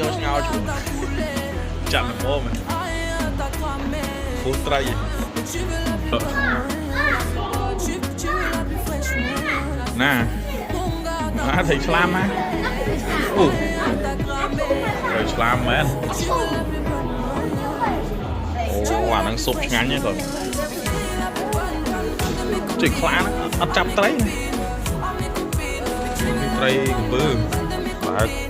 យកស្ងោរជួយចាប់ដំបូងមែនពូត្រីណាthấy slam á rồi slamមែនអូអានឹងស៊ុបឆ្ងាញ់ហ្នឹងគាត់ជិះខ្លាអត់ចាប់ត្រីត្រីកំពើបាទ